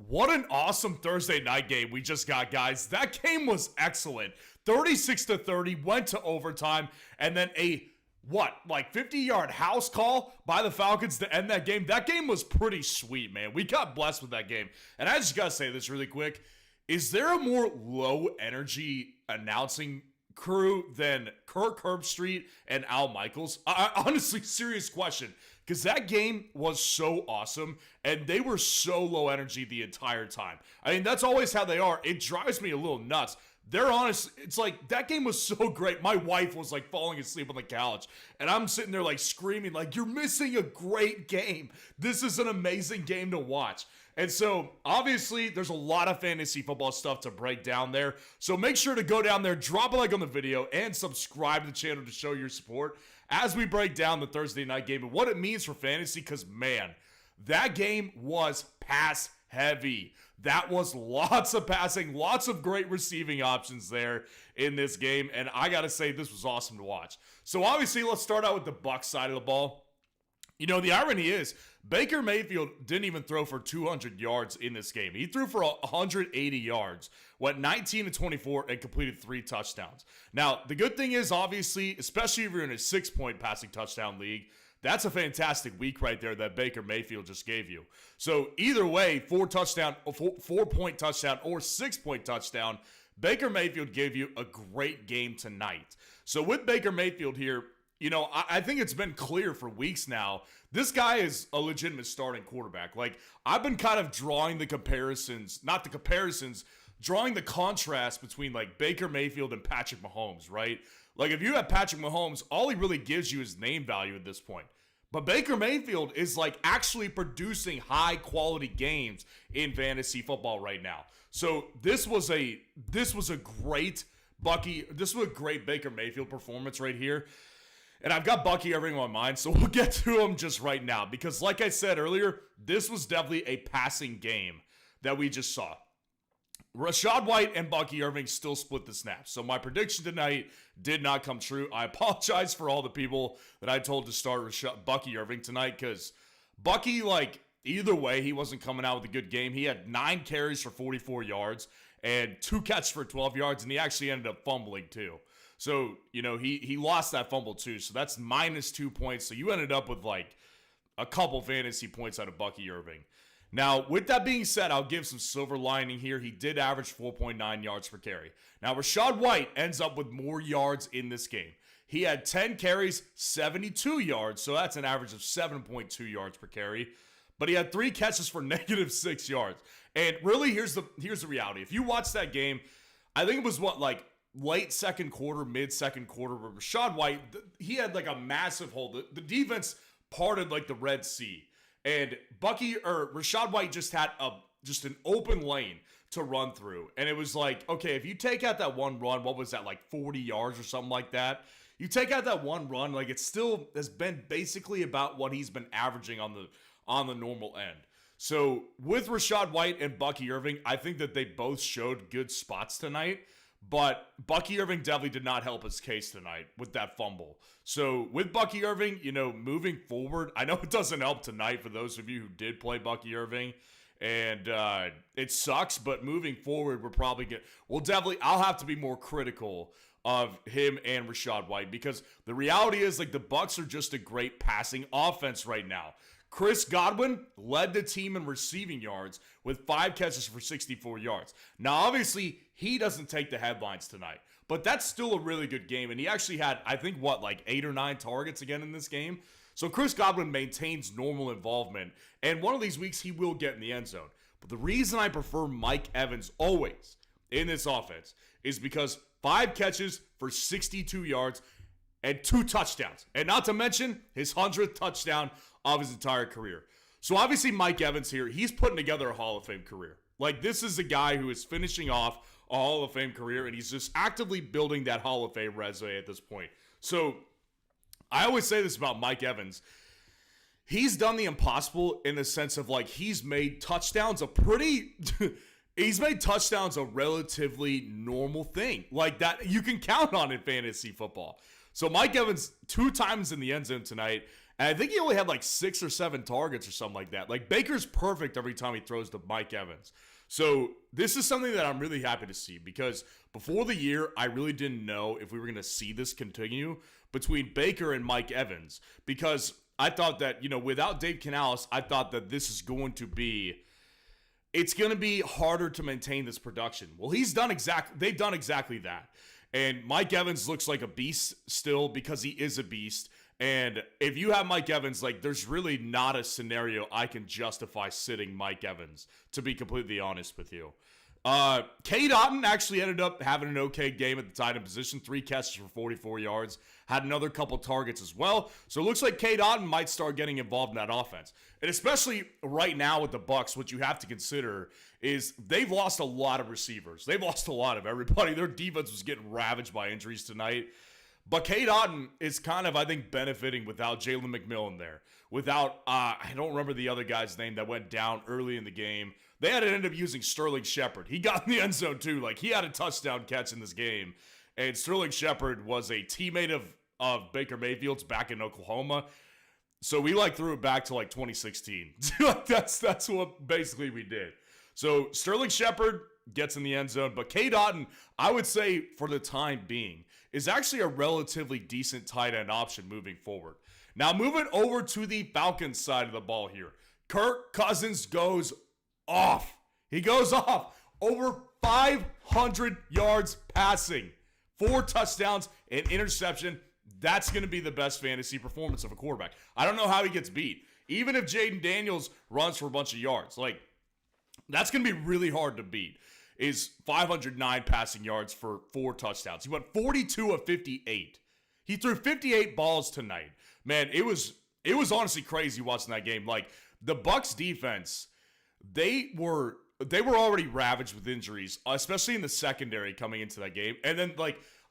What an awesome Thursday night game we just got, guys. That game was excellent. 36-30, went to overtime, and then a 50-yard house call by the Falcons to end that game. That game was pretty sweet, man. We got blessed with that game. And I just got to say this really quick. Is there a more low-energy announcing crew than Kirk Herbstreit and Al Michaels? Honestly, serious question. Because that game was so awesome, and they were so low energy the entire time. I mean, that's always how they are. It drives me a little nuts. They're honest. It's like, that game was so great. My wife was like falling asleep on the couch, and I'm sitting there like screaming, like, you're missing a great game. This is an amazing game to watch. And so, obviously, there's a lot of fantasy football stuff to break down there. So make sure to go down there, drop a like on the video, and subscribe to the channel to show your support as we break down the Thursday night game and what it means for fantasy, because, man, that game was pass heavy. That was lots of passing, lots of great receiving options there in this game, and I got to say, this was awesome to watch. So, obviously, let's start out with the Bucs side of the ball. You know, the irony is, Baker Mayfield didn't even throw for 200 yards in this game. He threw for 180 yards, went 19-24, and completed 3 touchdowns. Now, the good thing is, obviously, especially if you're in a 6-point passing touchdown league, that's a fantastic week right there that Baker Mayfield just gave you. So, either way, 4-point touchdown or 6-point touchdown, Baker Mayfield gave you a great game tonight. So, with Baker Mayfield here, you know, I think it's been clear for weeks now, this guy is a legitimate starting quarterback. Like, I've been kind of drawing the comparisons, drawing the contrast between, like, Baker Mayfield and Patrick Mahomes, right? Like, if you have Patrick Mahomes, all he really gives you is name value at this point. But Baker Mayfield is, like, actually producing high-quality games in fantasy football right now. So, this was a great Baker Mayfield performance right here. And I've got Bucky Irving on my mind, so we'll get to him just right now. Because like I said earlier, this was definitely a passing game that we just saw. Rachaad White and Bucky Irving still split the snaps. So my prediction tonight did not come true. I apologize for all the people that I told to start Bucky Irving tonight. Because Bucky, like, either way, he wasn't coming out with a good game. He had 9 carries for 44 yards and 2 catches for 12 yards. And he actually ended up fumbling too. So, you know, he lost that fumble too. So that's -2 points. So you ended up with like a couple fantasy points out of Bucky Irving. Now, with that being said, I'll give some silver lining here. He did average 4.9 yards per carry. Now, Rachaad White ends up with more yards in this game. He had 10 carries, 72 yards. So that's an average of 7.2 yards per carry. But he had 3 catches for -6 yards. And really, here's the reality. If you watch that game, I think it was late second quarter, mid second quarter, where Rachaad White, he had like a massive hole. The defense parted like the Red Sea, and Rachaad White just had an open lane to run through, and it was like, okay, if you take out that one run, what was that, like 40 yards or something like that? You take out that one run, like, it still has been basically about what he's been averaging on the normal end. So with Rachaad White and Bucky Irving, I think that they both showed good spots tonight. But Bucky Irving definitely did not help his case tonight with that fumble. So with Bucky Irving, you know, moving forward, I know it doesn't help tonight for those of you who did play Bucky Irving. And it sucks, but moving forward, I'll have to be more critical of him and Rachaad White. Because the reality is, like, the Bucs are just a great passing offense right now. Chris Godwin led the team in receiving yards with 5 catches for 64 yards. Now, obviously, he doesn't take the headlines tonight, but that's still a really good game. And he actually had, I think, 8 or 9 targets again in this game. So Chris Godwin maintains normal involvement, and one of these weeks he will get in the end zone. But the reason I prefer Mike Evans always in this offense is because 5 catches for 62 yards and 2 touchdowns. And not to mention his 100th touchdown of his entire career. So obviously Mike Evans here, he's putting together a Hall of Fame career. Like, this is a guy who is finishing off a Hall of Fame career, and he's just actively building that Hall of Fame resume at this point. So I always say this about Mike Evans. He's done the impossible in the sense of, like, he's made touchdowns he's made touchdowns a relatively normal thing. Like, that you can count on in fantasy football. So Mike Evans 2 times in the end zone tonight, And I think he only had like 6 or 7 targets or something like that. Like, Baker's perfect every time he throws to Mike Evans. So this is something that I'm really happy to see, because before the year, I really didn't know if we were going to see this continue between Baker and Mike Evans, because I thought that, without Dave Canales, I thought that this is going to be, it's going to be harder to maintain this production. Well, they've done exactly that. And Mike Evans looks like a beast still, because he is a beast. And if you have Mike Evans, like, there's really not a scenario I can justify sitting Mike Evans, to be completely honest with you. Cade Otton actually ended up having an okay game at the tight end position. 3 catches for 44 yards. Had another couple targets as well. So it looks like Cade Otton might start getting involved in that offense. And especially right now with the Bucs, what you have to consider is they've lost a lot of receivers. They've lost a lot of everybody. Their defense was getting ravaged by injuries tonight. But Cade Otton is kind of, I think, benefiting without Jalen McMillan there. Without, I don't remember the other guy's name that went down early in the game. They had to end up using Sterling Shepard. He got in the end zone too. Like, he had a touchdown catch in this game. And Sterling Shepard was a teammate of Baker Mayfield's back in Oklahoma. So we threw it back to 2016. That's what basically we did. So Sterling Shepard gets in the end zone. But Cade Otton, I would say for the time being, is actually a relatively decent tight end option moving forward. Now, moving over to the Falcons side of the ball here. Kirk Cousins goes off. He goes off. Over 500 yards passing. 4 touchdowns, an interception. That's going to be the best fantasy performance of a quarterback. I don't know how he gets beat. Even if Jaden Daniels runs for a bunch of yards. That's going to be really hard to beat. Is 509 passing yards for 4 touchdowns. He went 42 of 58. He threw 58 balls tonight. Man, it was honestly crazy watching that game. The Bucs defense, they were already ravaged with injuries, especially in the secondary coming into that game. And then,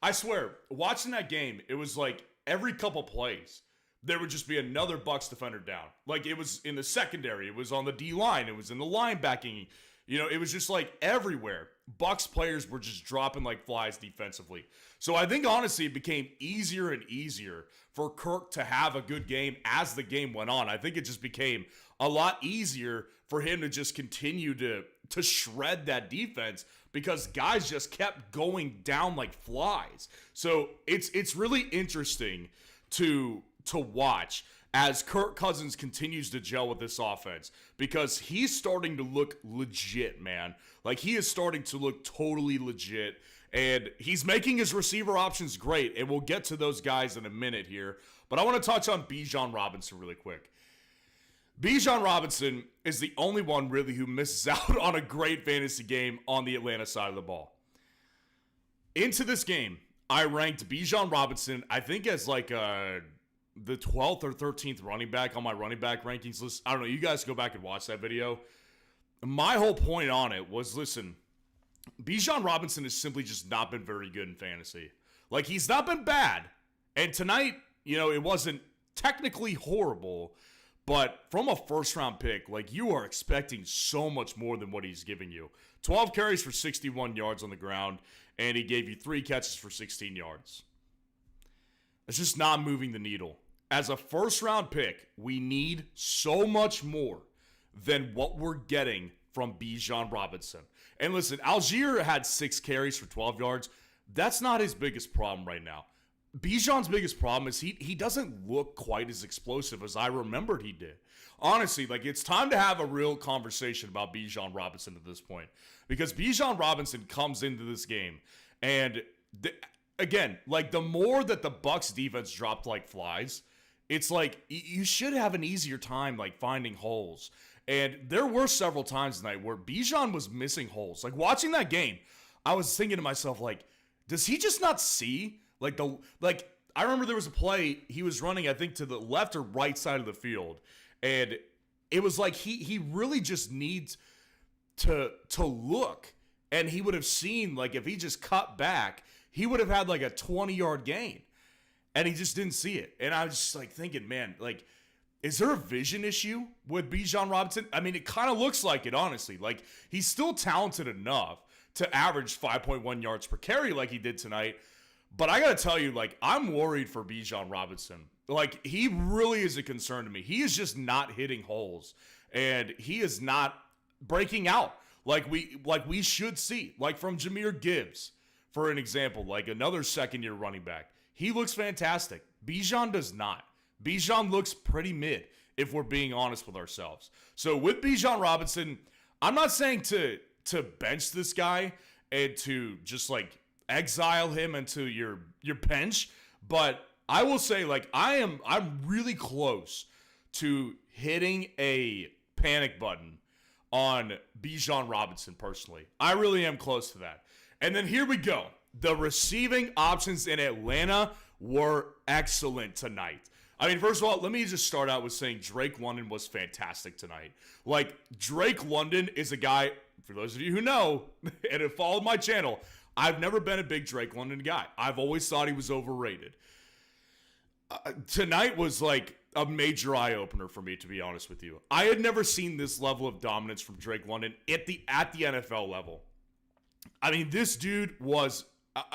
I swear, watching that game, it was every couple plays, there would just be another Bucs defender down. It was in the secondary, it was on the D-line, it was in the linebacking. It was just everywhere. Bucs players were just dropping like flies defensively. So I think, honestly, it became easier and easier for Kirk to have a good game as the game went on. I think it just became a lot easier for him to just continue to shred that defense, because guys just kept going down like flies. So it's really interesting to watch as Kirk Cousins continues to gel with this offense, because he's starting to look legit, man. He is starting to look totally legit, and he's making his receiver options great, and we'll get to those guys in a minute here. But I want to touch on Bijan Robinson really quick. Bijan Robinson is the only one really who misses out on a great fantasy game on the Atlanta side of the ball. Into this game, I ranked Bijan Robinson, I think, as the 12th or 13th running back on my running back rankings list. I don't know. You guys go back and watch that video. My whole point on it was, listen, Bijan Robinson has simply just not been very good in fantasy. He's not been bad. And tonight, it wasn't technically horrible, but from a first-round pick, you are expecting so much more than what he's giving you. 12 carries for 61 yards on the ground, and he gave you 3 catches for 16 yards. It's just not moving the needle. As a first-round pick, we need so much more than what we're getting from Bijan Robinson. And listen, Algier had 6 carries for 12 yards. That's not his biggest problem right now. Bijan's biggest problem is he doesn't look quite as explosive as I remembered he did. Honestly, it's time to have a real conversation about Bijan Robinson at this point. Because Bijan Robinson comes into this game, and again, the more that the Bucs defense dropped like flies, it's you should have an easier time finding holes. And there were several times tonight where Bijan was missing holes. Watching that game, I was thinking to myself, does he just not see? I remember there was a play he was running, I think, to the left or right side of the field, and it was he really just needs to look, and he would have seen if he just cut back, he would have had a 20-yard gain, and he just didn't see it. And I was just thinking, man, is there a vision issue with Bijan Robinson? I mean, it kind of looks like it, honestly. He's still talented enough to average 5.1 yards per carry like he did tonight. But I got to tell you, I'm worried for Bijan Robinson. Like, he really is a concern to me. He is just not hitting holes, and he is not breaking out like we should see. Like from Jahmyr Gibbs, for an example, like another second-year running back. He looks fantastic. Bijan does not. Bijan looks pretty mid, if we're being honest with ourselves. So with Bijan Robinson, I'm not saying to bench this guy and to just like exile him into your bench, but I will say, like, I'm really close to hitting a panic button on Bijan Robinson personally. I really am close to that. And then here we go. The receiving options in Atlanta were excellent tonight. I mean, first of all, let me just start out with saying Drake London was fantastic tonight. Like, Drake London is a guy, for those of you who know and have followed my channel, I've never been a big Drake London guy. I've always thought he was overrated. Tonight was like a major eye-opener for me, to be honest with you. I had never seen this level of dominance from Drake London at the NFL level. I mean, this dude was,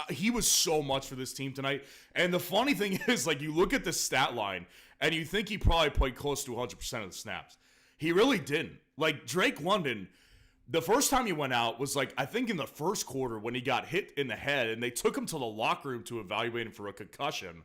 he was so much for this team tonight. And the funny thing is, like, you look at the stat line, and you think he probably played close to 100% of the snaps. He really didn't. Like, Drake London, the first time he went out was, like, I think in the first quarter when he got hit in the head, and they took him to the locker room to evaluate him for a concussion.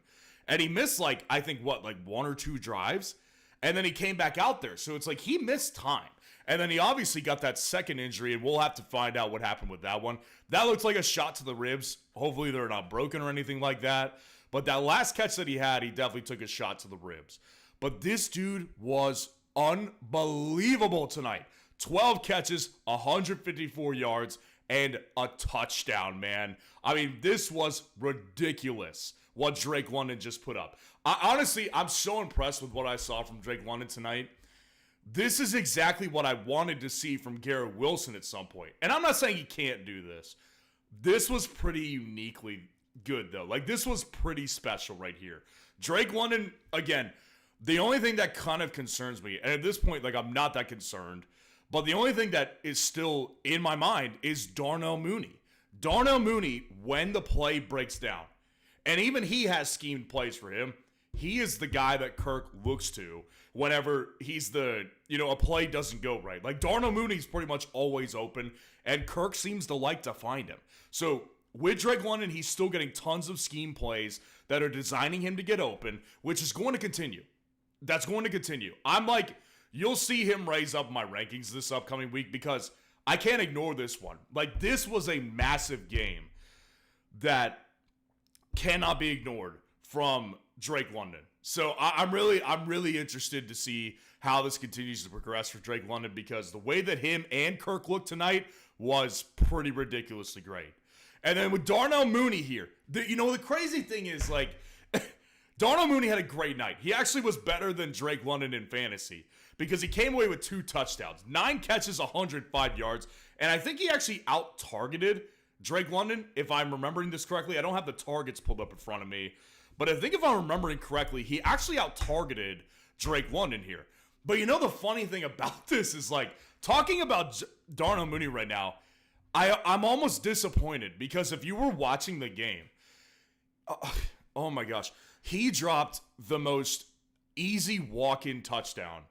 And he missed, like, I think, like 1 or 2 drives? And then he came back out there. So it's like he missed time. And then he obviously got that second injury, and we'll have to find out what happened with that one. That looks like a shot to the ribs. Hopefully they're not broken or anything like that. But that last catch that he had, he definitely took a shot to the ribs. But this dude was unbelievable tonight. 12 catches, 154 yards, and a touchdown, man. I mean, this was ridiculous what Drake London just put up. Honestly, I'm so impressed with what I saw from Drake London tonight. This is exactly what I wanted to see from Garrett Wilson at some point. And I'm not saying he can't do this. This was pretty uniquely good, though. Like, this was pretty special right here. Drake London, again, the only thing that kind of concerns me, and at this point, like, I'm not that concerned, but the only thing that is still in my mind is Darnell Mooney. Darnell Mooney, when the play breaks down, and even he has schemed plays for him, he is the guy that Kirk looks to whenever he's a play doesn't go right. Like, Darnell Mooney's pretty much always open, and Kirk seems to like to find him. So with Drake London, he's still getting tons of scheme plays that are designing him to get open, which is going to continue. That's going to continue. I'm like, you'll see him raise up my rankings this upcoming week because I can't ignore this one. Like, this was a massive game that cannot be ignored from Drake London. So I'm really interested to see how this continues to progress for Drake London because the way that him and Kirk looked tonight was pretty ridiculously great. And then with Darnell Mooney here, the crazy thing is, like, Darnell Mooney had a great night. He actually was better than Drake London in fantasy because he came away with 2 touchdowns, 9 catches, 105 yards, and I think he actually out-targeted Drake London, if I'm remembering this correctly. I don't have the targets pulled up in front of me, but I think if I'm remembering correctly, he actually out-targeted Drake London here. But the funny thing about this is, like, talking about Darnell Mooney right now, I'm almost disappointed because if you were watching the game, oh my gosh, he dropped the most easy walk-in touchdown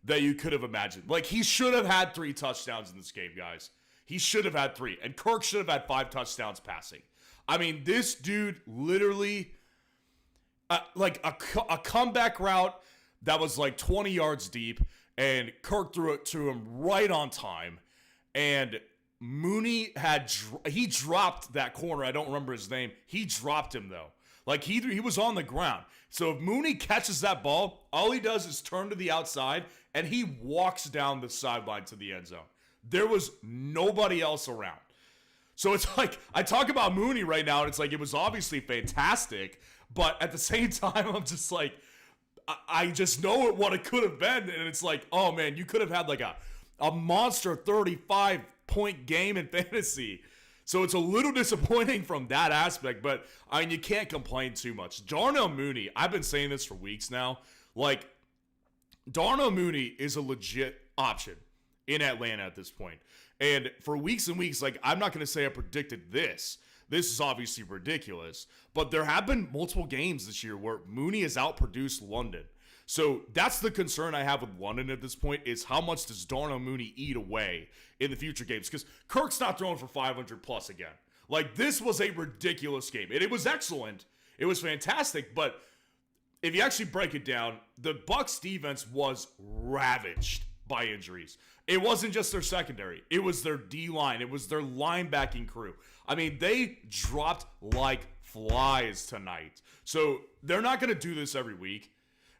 that you could have imagined. Like, he should have had 3 touchdowns in this game, guys. He should have had 3. And Kirk should have had 5 touchdowns passing. I mean, this dude literally, like a comeback route that was like 20 yards deep, and Kirk threw it to him right on time. And Mooney he dropped that corner. I don't remember his name. He dropped him, though. Like, he was on the ground. So if Mooney catches that ball, all he does is turn to the outside, and he walks down the sideline to the end zone. There was nobody else around. So it's like, I talk about Mooney right now, and it's like, it was obviously fantastic, but at the same time, I'm just like, I just know what it could have been, and it's like, oh man, you could have had like a monster 35-point game in fantasy. So it's a little disappointing from that aspect, but I mean, you can't complain too much. Darnell Mooney, I've been saying this for weeks now, like, Darnell Mooney is a legit option in Atlanta at this point. And for weeks and weeks, like, I'm not going to say I predicted this, this is obviously ridiculous. But there have been multiple games this year where Mooney has outproduced London. So that's the concern I have with London at this point, is how much does Darnell Mooney eat away in the future games? Because Kirk's not throwing for 500 plus again. Like, this was a ridiculous game. And it was excellent. It was fantastic. But if you actually break it down, the Bucs defense was ravaged by injuries. It wasn't just their secondary. It was their D-line. It was their linebacking crew. I mean, they dropped like flies tonight. So they're not going to do this every week.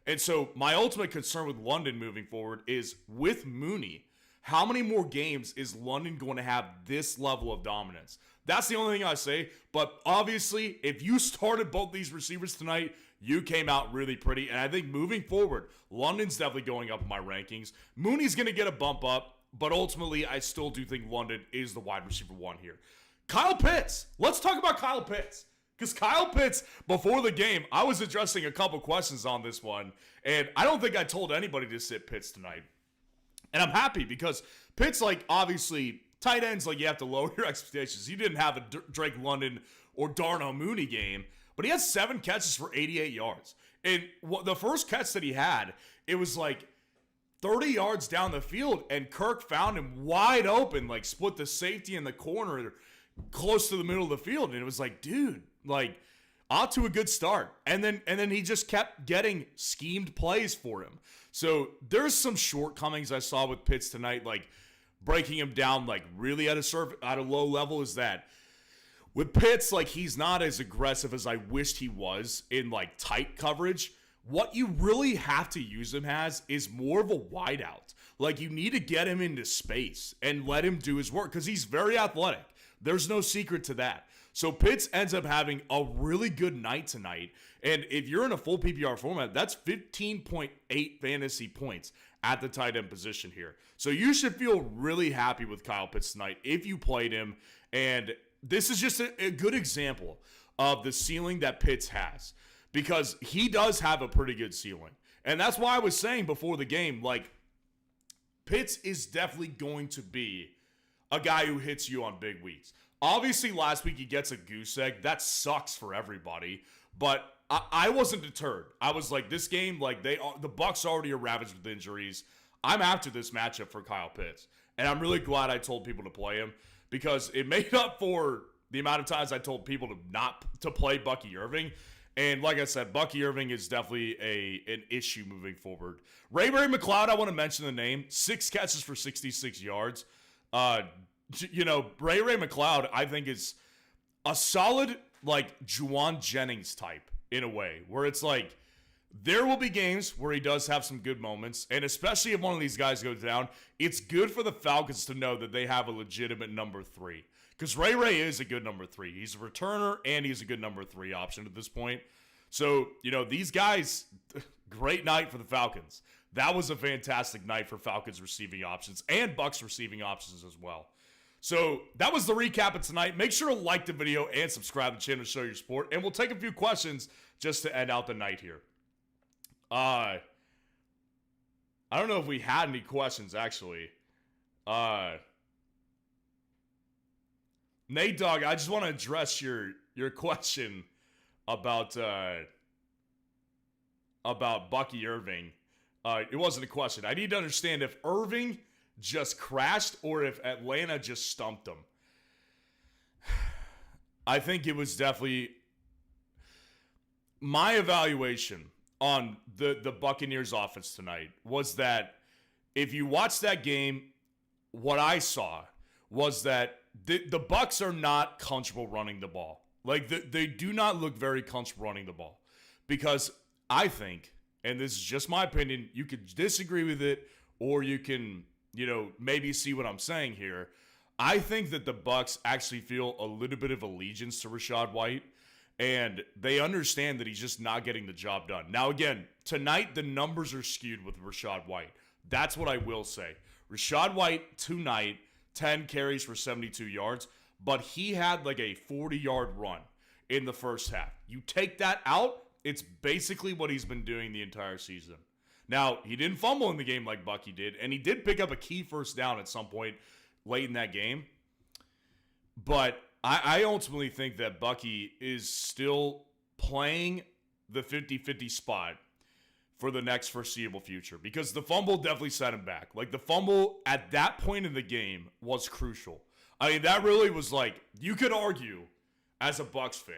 And so my ultimate concern with London moving forward is, with Mooney, how many more games is London going to have this level of dominance? That's the only thing I say. But obviously, if you started both these receivers tonight, you came out really pretty. And I think moving forward, London's definitely going up in my rankings. Mooney's going to get a bump up, but ultimately, I still do think London is the wide receiver one here. Kyle Pitts. Let's talk about Kyle Pitts. Because Kyle Pitts, before the game, I was addressing a couple questions on this one, and I don't think I told anybody to sit Pitts tonight. And I'm happy because Pitts, like, obviously, tight ends, like, you have to lower your expectations. He didn't have a Drake London or Darnell Mooney game, but he had 7 catches for 88 yards. And the first catch that he had, it was like 30 yards down the field, and Kirk found him wide open, like, split the safety in the corner close to the middle of the field. And it was like, dude, like, off to a good start. And then he just kept getting schemed plays for him. So there's some shortcomings I saw with Pitts tonight, like breaking him down like really at a low level, is that with Pitts, like, he's not as aggressive as I wished he was in like tight coverage. What you really have to use him as is more of a wideout. Like, you need to get him into space and let him do his work because he's very athletic. There's no secret to that. So Pitts ends up having a really good night tonight. And if you're in a full PPR format, that's 15.8 fantasy points at the tight end position here. So you should feel really happy with Kyle Pitts tonight if you played him. And this is just a good example of the ceiling that Pitts has, because he does have a pretty good ceiling. And that's why I was saying before the game, like, Pitts is definitely going to be a guy who hits you on big weeks. Obviously, last week he gets a goose egg. That sucks for everybody. But I wasn't deterred. I was like, this game, like, the Bucs already are ravaged with injuries. I'm after this matchup for Kyle Pitts. And I'm really glad I told people to play him, because it made up for the amount of times I told people to play Bucky Irving. And like I said, Bucky Irving is definitely an issue moving forward. Ray McLeod, I want to mention the name. 6 catches for 66 yards. You know, Ray McLeod, I think, is a solid, like, Juwan Jennings type in a way, where it's like, there will be games where he does have some good moments, and especially if one of these guys goes down, it's good for the Falcons to know that they have a legitimate number 3. Because Ray is a good number 3. He's a returner, and he's a good number 3 option at this point. So, you know, these guys, great night for the Falcons. That was a fantastic night for Falcons receiving options and Bucs receiving options as well. So that was the recap of tonight. Make sure to like the video and subscribe to the channel to show your support. And we'll take a few questions just to end out the night here. I don't know if we had any questions, actually. Nate Dogg, I just want to address your question about Bucky Irving. It wasn't a question. I need to understand if Irving just crashed or if Atlanta just stumped him. I think it was definitely my evaluation on the Buccaneers offense tonight was that if you watch that game, what I saw was that the Bucs are not comfortable running the ball. Like, they do not look very comfortable running the ball, because I think, and this is just my opinion, you could disagree with it or you can, you know, maybe see what I'm saying here. I think that the Bucs actually feel a little bit of allegiance to Rachaad White, and they understand that he's just not getting the job done. Now, again, tonight the numbers are skewed with Rachaad White. That's what I will say. Rachaad White tonight, 10 carries for 72 yards, but he had like a 40-yard run in the first half. You take that out, it's basically what he's been doing the entire season. Now, he didn't fumble in the game like Bucky did, and he did pick up a key first down at some point late in that game. But I ultimately think that Bucky is still playing the 50-50 spot for the next foreseeable future because the fumble definitely set him back. Like, the fumble at that point in the game was crucial. I mean, that really was like, you could argue as a Bucs fan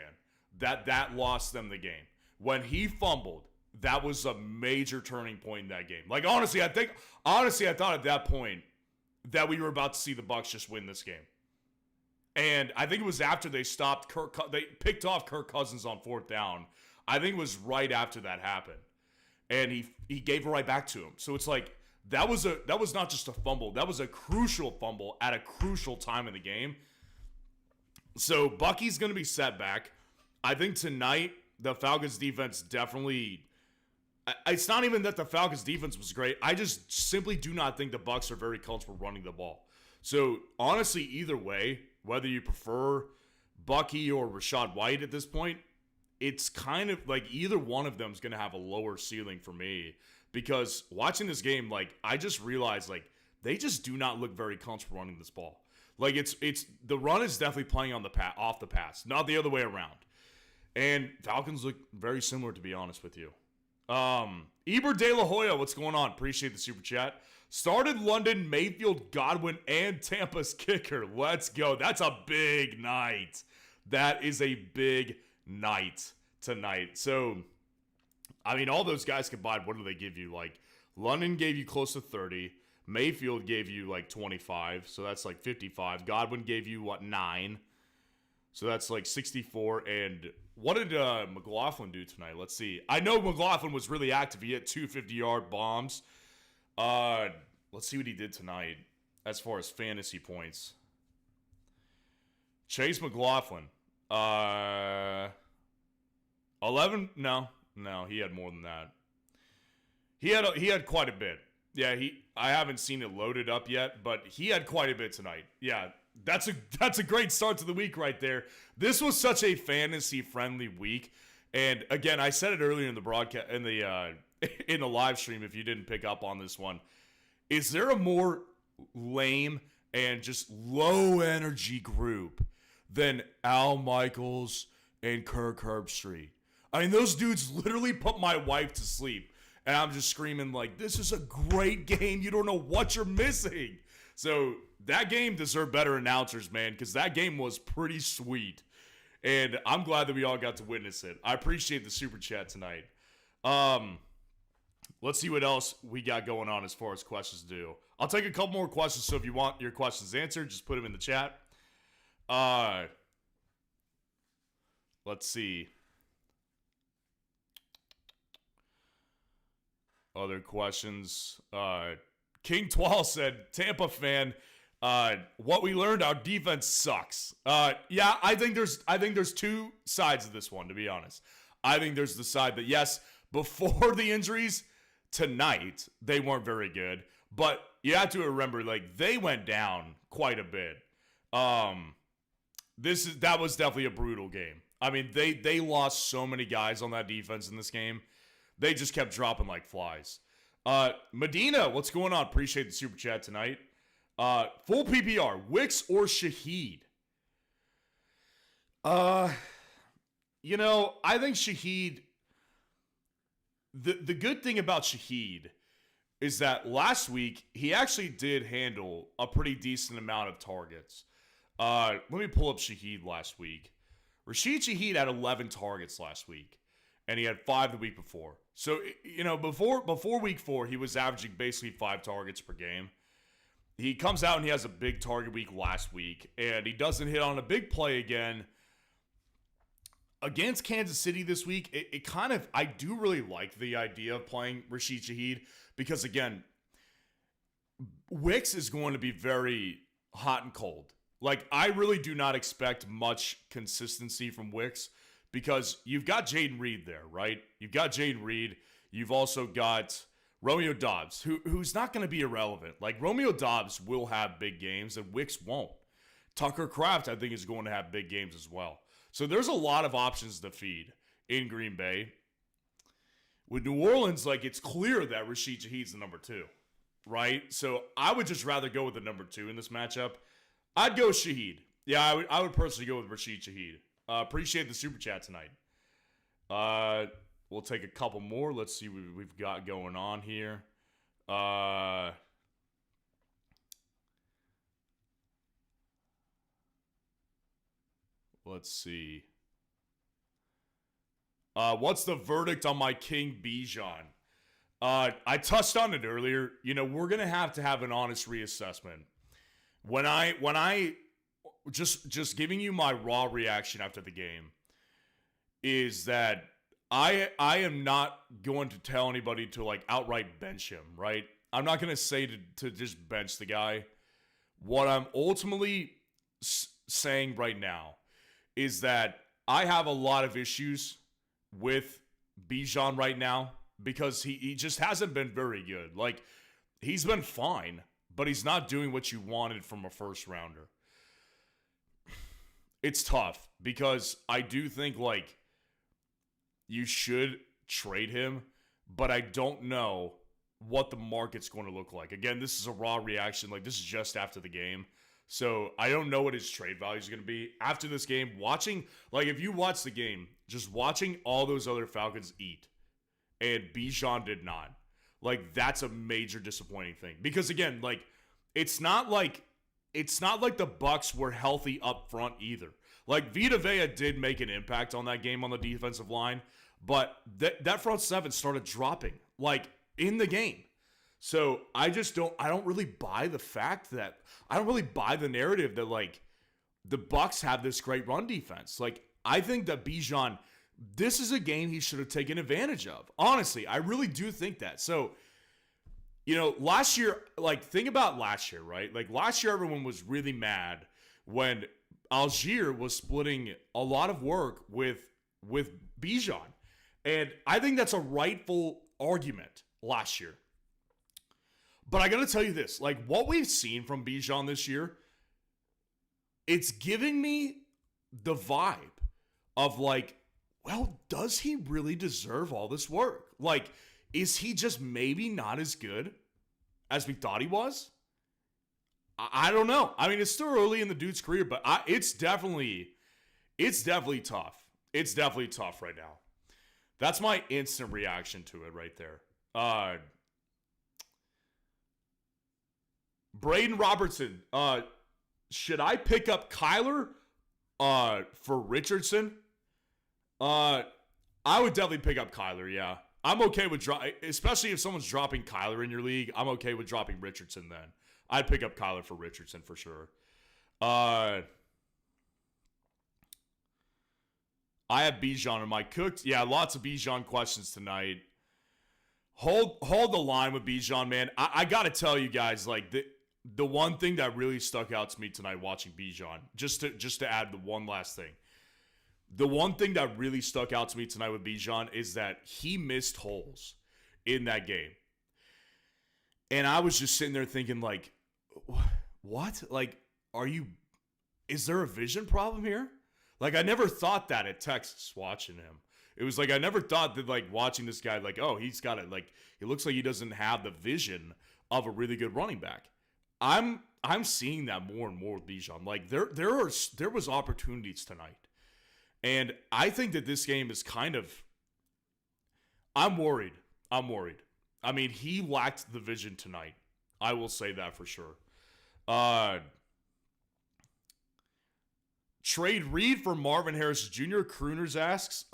that lost them the game. When he fumbled, that was a major turning point in that game. Like, honestly, I thought at that point that we were about to see the Bucs just win this game. And I think it was after they picked off Kirk Cousins on 4th down. I think it was right after that happened. And he gave it right back to him. So it's like, that was not just a fumble. That was a crucial fumble at a crucial time in the game. So Bucky's going to be set back. I think tonight, the Falcons defense definitely... It's not even that the Falcons defense was great. I just simply do not think the Bucs are very comfortable running the ball. So, honestly, either way, whether you prefer Bucky or Rachaad White at this point, it's kind of like either one of them is going to have a lower ceiling for me. Because watching this game, like, I just realized, like, they just do not look very comfortable running this ball. Like, it's the run is definitely playing on off the pass, not the other way around. And Falcons look very similar, to be honest with you. Eber De La Hoya, what's going on? Appreciate the super chat. Started London, Mayfield, Godwin, and Tampa's kicker. Let's go. That's a big night. That is a big night tonight. So, I mean, all those guys combined, what do they give you? Like, London gave you close to 30. Mayfield gave you like 25. So that's like 55. Godwin gave you, 9? So that's like 64. And what did McLaughlin do tonight? Let's see. I know McLaughlin was really active. He hit 2 50-yard bombs. Let's see what he did tonight as far as fantasy points. Chase McLaughlin. 11? No, he had more than that. He had quite a bit. Yeah, I haven't seen it loaded up yet, but he had quite a bit tonight. Yeah, that's a great start to the week right there. This was such a fantasy friendly week, and again, I said it earlier in the broadcast in the live stream. If you didn't pick up on this one, is there a more lame and just low energy group than Al Michaels and Kirk Herbstreit? I mean, those dudes literally put my wife to sleep. And I'm just screaming like, this is a great game. You don't know what you're missing. So that game deserved better announcers, man, because that game was pretty sweet. And I'm glad that we all got to witness it. I appreciate the super chat tonight. Let's see what else we got going on as far as questions do. I'll take a couple more questions, so if you want your questions answered, just put them in the chat. Let's see. Other questions. King Twal said, Tampa fan, what we learned, our defense sucks. Yeah, I think there's two sides of this one, to be honest. I think there's the side that, yes, before the injuries tonight, they weren't very good. But you have to remember, like, they went down quite a bit. That was definitely a brutal game. I mean, they lost so many guys on that defense in this game. They just kept dropping like flies. Medina, what's going on? Appreciate the super chat tonight. Full PPR, Wicks or Shaheed? You know, I think Shaheed, the good thing about Shaheed is that last week he actually did handle a pretty decent amount of targets. Let me pull up Shaheed last week. Rashid Shaheed had 11 targets last week, and he had 5 the week before. So, you know, before week 4, he was averaging basically 5 targets per game. He comes out and he has a big target week last week, and he doesn't hit on a big play again. Against Kansas City this week, it kind of, I do really like the idea of playing Rashid Shaheed because, again, Wicks is going to be very hot and cold. Like, I really do not expect much consistency from Wicks because you've got Jaden Reed there, right? You've got Jaden Reed. You've also got Romeo Doubs, who's not going to be irrelevant. Like, Romeo Doubs will have big games, and Wicks won't. Tucker Kraft, I think, is going to have big games as well. So there's a lot of options to feed in Green Bay. With New Orleans, like, it's clear that Rashid Shaheed's the number 2, right? So I would just rather go with the number 2 in this matchup. I'd go Shaheed. Yeah, I would personally go with Rashid Shaheed. Appreciate the super chat tonight. We'll take a couple more. Let's see what we've got going on here. Let's see. What's the verdict on my King Bijan? I touched on it earlier. You know, we're gonna have to have an honest reassessment. When I just giving you my raw reaction after the game is that I am not going to tell anybody to like outright bench him, right? I'm not gonna say to just bench the guy. What I'm ultimately saying right now is that I have a lot of issues with Bijan right now because he just hasn't been very good. Like, he's been fine, but he's not doing what you wanted from a first rounder. It's tough because I do think, like, you should trade him, but I don't know what the market's going to look like. Again, this is a raw reaction. Like, this is just after the game. So I don't know what his trade value is going to be. After this game, watching, like, if you watch the game, just watching all those other Falcons eat, and Bijan did not. Like, that's a major disappointing thing. Because, again, like, it's not like the Bucs were healthy up front either. Like, Vita Vea did make an impact on that game on the defensive line, but that front seven started dropping, like, in the game. So I don't really buy the fact that, I don't really buy the narrative that, like, the Bucs have this great run defense. Like, I think that Bijan, this is a game he should have taken advantage of. Honestly, I really do think that. So, you know, last year, like, think about last year, right? Like, last year, everyone was really mad when Algier was splitting a lot of work with Bijan. And I think that's a rightful argument last year. But I got to tell you this, like, what we've seen from Bijan this year, it's giving me the vibe of, like, well, does he really deserve all this work? Like, is he just maybe not as good as we thought he was? I don't know. I mean, it's still early in the dude's career, but it's definitely tough. It's definitely tough right now. That's my instant reaction to it right there. Braden Robertson, should I pick up Kyler for Richardson? I would definitely pick up Kyler, yeah. I'm okay with especially if someone's dropping Kyler in your league, I'm okay with dropping Richardson then. I'd pick up Kyler for Richardson for sure. I have Bijan in my cooked. Yeah, lots of Bijan questions tonight. Hold the line with Bijan, man. I got to tell you guys, like, the one thing that really stuck out to me tonight watching Bijan, just to add the one last thing. The one thing that really stuck out to me tonight with Bijan is that he missed holes in that game. And I was just sitting there thinking, like, what? Like, is there a vision problem here? Like, I never thought that at Texas watching him. It was like, I never thought that, like, watching this guy, like, oh, he's got it. Like, it looks like he doesn't have the vision of a really good running back. I'm seeing that more and more with Bijan. Like, there was opportunities tonight. And I think that this game is kind of, I'm worried. I mean, he lacked the vision tonight. I will say that for sure. Trade Reed for Marvin Harris Jr., Crooners asks.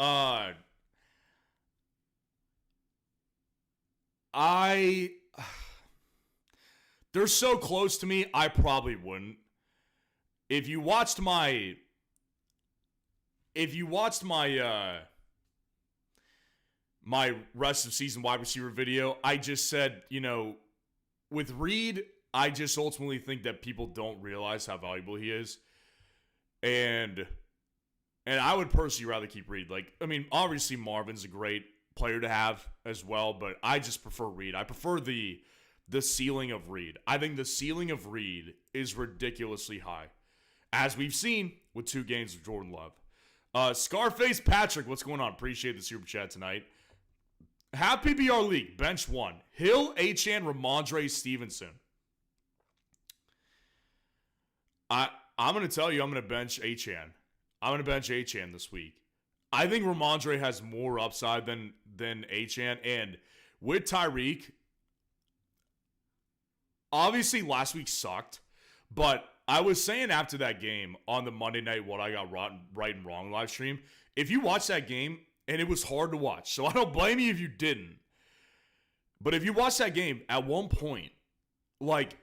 They're so close to me, I probably wouldn't. If you watched my my rest of season wide receiver video, I just said, you know, with Reed, I just ultimately think that people don't realize how valuable he is. And I would personally rather keep Reed. Like, I mean, obviously Marvin's a great player to have as well, but I just prefer Reed. I prefer the ceiling of Reed. I think the ceiling of Reed is ridiculously high, as we've seen with 2 games of Jordan Love. Scarface Patrick, what's going on? Appreciate the super chat tonight. Half PPR league, bench 1. Hill, Achane, Ramondre Stevenson. I'm going to tell you I'm going to bench Achane. I'm going to bench Achane this week. I think Ramondre has more upside than Achane. And with Tyreek, obviously last week sucked. But I was saying after that game on the Monday night What I Got Right and Wrong live stream, if you watch that game, and it was hard to watch, so I don't blame you if you didn't. But if you watch that game, at one point, like,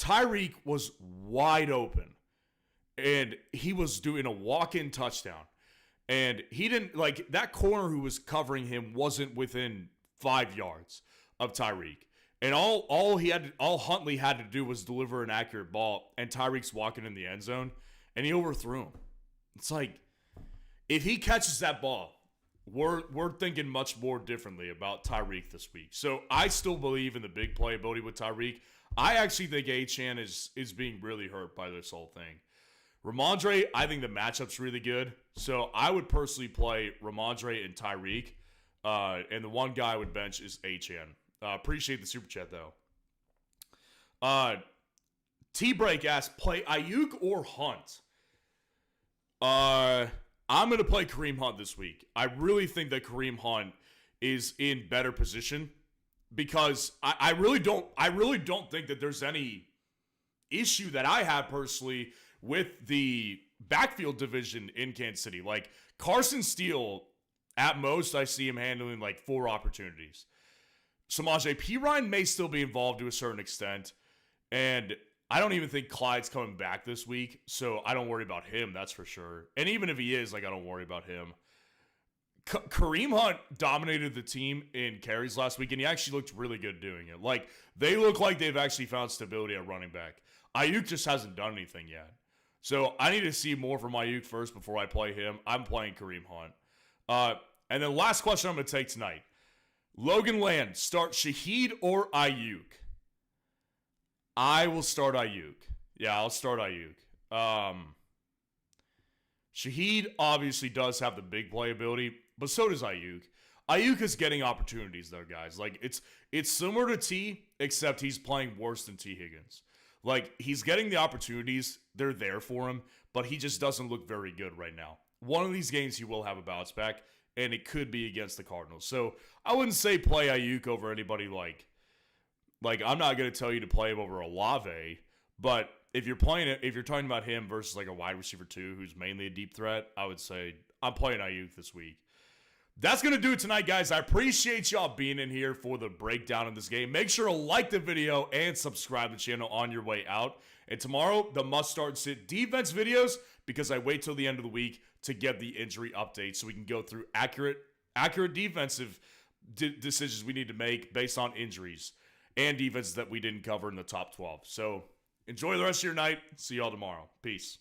Tyreek was wide open. And he was doing a walk-in touchdown. And he didn't, like, that corner who was covering him wasn't within 5 yards of Tyreek. And all Huntley had to do was deliver an accurate ball, and Tyreek's walking in the end zone, and he overthrew him. It's like, if he catches that ball, we're thinking much more differently about Tyreek this week. So I still believe in the big playability with Tyreek. I actually think Achane is being really hurt by this whole thing. Ramondre, I think the matchup's really good. So I would personally play Ramondre and Tyreek. And the one guy I would bench is Achane. Appreciate the super chat, though. T-Break asks, play Ayuk or Hunt? I'm going to play Kareem Hunt this week. I really think that Kareem Hunt is in better position because I really don't think that there's any issue that I have personally with the backfield division in Kansas City. Like, Carson Steele, at most, I see him handling like 4 opportunities. Samaje Perine may still be involved to a certain extent, and I don't even think Clyde's coming back this week, so I don't worry about him, that's for sure. And even if he is, like, I don't worry about him. Kareem Hunt dominated the team in carries last week, and he actually looked really good doing it. Like, they look like they've actually found stability at running back. Ayuk just hasn't done anything yet. So I need to see more from Ayuk first before I play him. I'm playing Kareem Hunt. And then last question I'm going to take tonight. Logan Land, start Shaheed or Ayuk? I will start Ayuk. Yeah, I'll start Ayuk. Shaheed obviously does have the big playability, but so does Ayuk. Ayuk is getting opportunities, though, guys. Like, it's similar to T, except he's playing worse than T. Higgins. Like, he's getting the opportunities. They're there for him, but he just doesn't look very good right now. One of these games he will have a bounce back, and it could be against the Cardinals. So I wouldn't say play Ayuk over anybody like I'm not going to tell you to play him over Olave, but if you're talking about him versus like a wide receiver 2 who's mainly a deep threat, I would say I'm playing Ayuk this week. That's going to do it tonight, guys. I appreciate y'all being in here for the breakdown of this game. Make sure to like the video and subscribe to the channel on your way out. And tomorrow, the must-start sit defense videos, because I wait till the end of the week to get the injury updates so we can go through accurate defensive decisions we need to make based on injuries and defenses that we didn't cover in the top 12. So enjoy the rest of your night. See y'all tomorrow. Peace.